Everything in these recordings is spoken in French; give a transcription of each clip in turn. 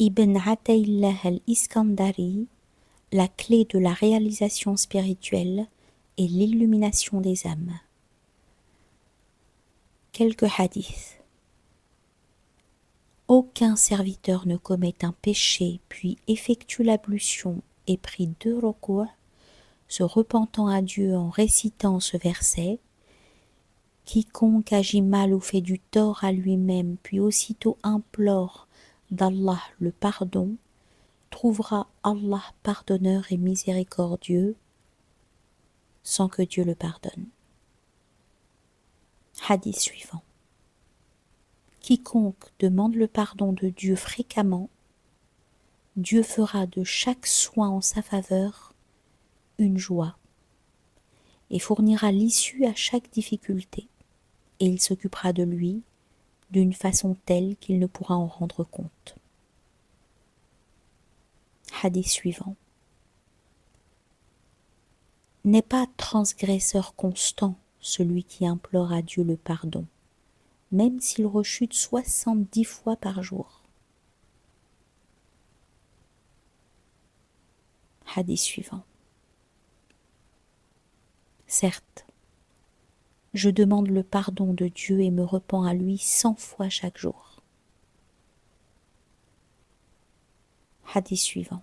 Ibn Ataillah al-Iskandari, la clé de la réalisation spirituelle et l'illumination des âmes. Quelques hadiths. Aucun serviteur ne commet un péché, puis effectue l'ablution et prie 2 ruku's, se repentant à Dieu en récitant ce verset. Quiconque agit mal ou fait du tort à lui-même, puis aussitôt implore d'Allah le pardon, trouvera Allah pardonneur et miséricordieux, sans que Dieu le pardonne. Hadith suivant. Quiconque demande le pardon de Dieu fréquemment, Dieu fera de chaque soin en sa faveur une joie et fournira l'issue à chaque difficulté, et il s'occupera de lui d'une façon telle qu'il ne pourra en rendre compte. Hadith suivant. N'est pas transgresseur constant celui qui implore à Dieu le pardon, même s'il rechute 70 fois par jour. Hadith suivant. Certes, je demande le pardon de Dieu et me repens à lui 100 fois chaque jour. Hadith suivant.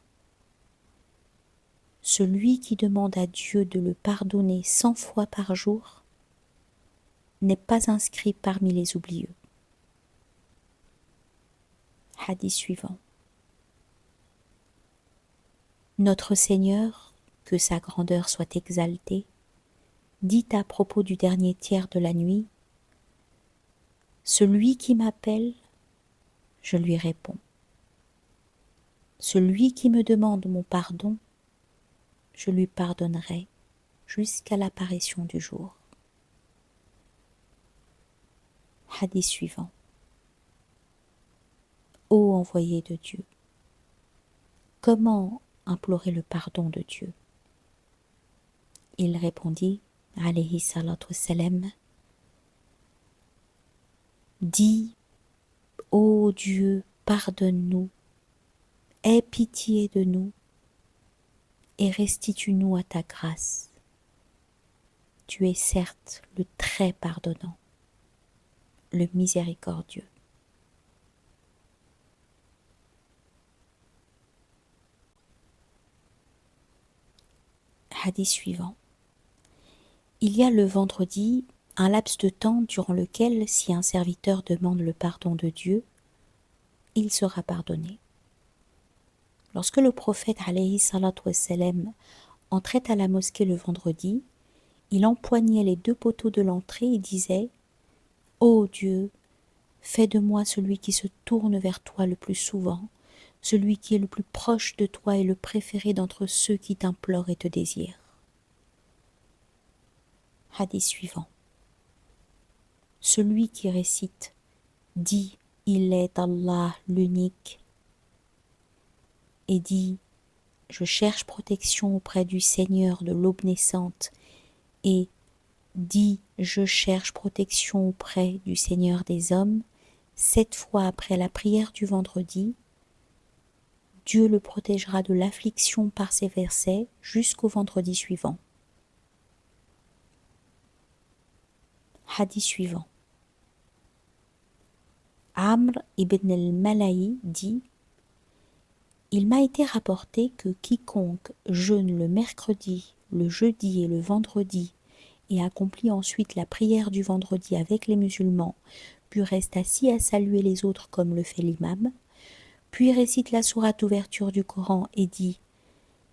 Celui qui demande à Dieu de le pardonner 100 fois par jour n'est pas inscrit parmi les oublieux. Hadith suivant. Notre Seigneur, que sa grandeur soit exaltée, dit à propos du dernier tiers de la nuit, « Celui qui m'appelle, je lui réponds. Celui qui me demande mon pardon, je lui pardonnerai jusqu'à l'apparition du jour. » Hadith suivant. Ô envoyé de Dieu, comment implorer le pardon de Dieu? Il répondit, alayhi salatu wassalam, dis, ô Dieu, pardonne-nous, aie pitié de nous et restitue-nous à ta grâce. Tu es certes le très pardonnant, le miséricordieux. Hadith suivant. Il y a le vendredi un laps de temps durant lequel, si un serviteur demande le pardon de Dieu, il sera pardonné. Lorsque le prophète alayhi salatu wassalam entrait à la mosquée le vendredi, il empoignait les 2 poteaux de l'entrée et disait « Ô Dieu, fais de moi celui qui se tourne vers toi le plus souvent, celui qui est le plus proche de toi et le préféré d'entre ceux qui t'implorent et te désirent. » Hadith suivant. Celui qui récite « Dis, il est Allah l'unique » et dit « Je cherche protection auprès du Seigneur de l'aube naissante » et « Dis, je cherche protection auprès du Seigneur des hommes » 7 fois après la prière du vendredi, Dieu le protégera de l'affliction par ces versets jusqu'au vendredi suivant. Hadith suivant. Amr ibn al-Mala'i dit « Il m'a été rapporté que quiconque jeûne le mercredi, le jeudi et le vendredi et accomplit ensuite la prière du vendredi avec les musulmans, puis reste assis à saluer les autres comme le fait l'imam, puis récite la sourate d'ouverture du Coran et dit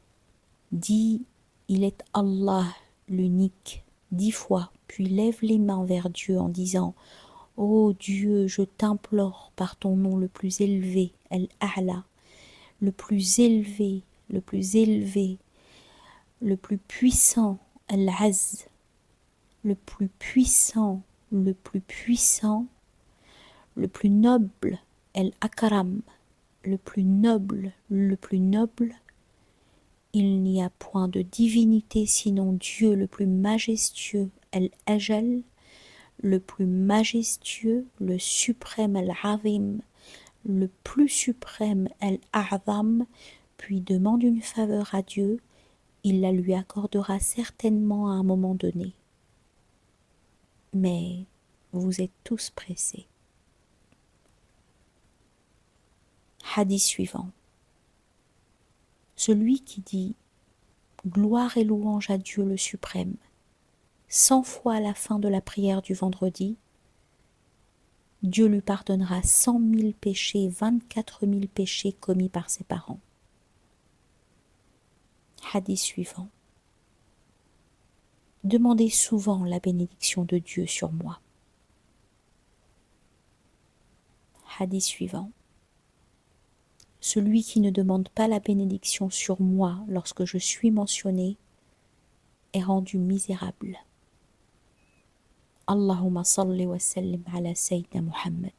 « Dis, il est Allah l'unique » 10 fois, puis lève les mains vers Dieu en disant « Ô Dieu, je t'implore par ton nom le plus élevé, Al-A'la, le plus élevé, le plus élevé, le plus puissant, Al-Az, le plus puissant, le plus puissant, le plus noble, Al-Akram, le plus noble, le plus noble. Il n'y a point de divinité sinon Dieu le plus majestueux, Al-Ajal, le plus majestueux, le suprême Al-Azim, le plus suprême Al-A'zam, puis demande une faveur à Dieu, il la lui accordera certainement à un moment donné. Mais vous êtes tous pressés. Hadith suivant. Celui qui dit « Gloire et louange à Dieu le suprême » 100 fois à la fin de la prière du vendredi, Dieu lui pardonnera 100 000 péchés, 24 000 péchés commis par ses parents. Hadith suivant. Demandez souvent la bénédiction de Dieu sur moi. Hadith suivant. Celui qui ne demande pas la bénédiction sur moi lorsque je suis mentionné est rendu misérable. Allahumma salli wa sallim ala Sayyidina Muhammad.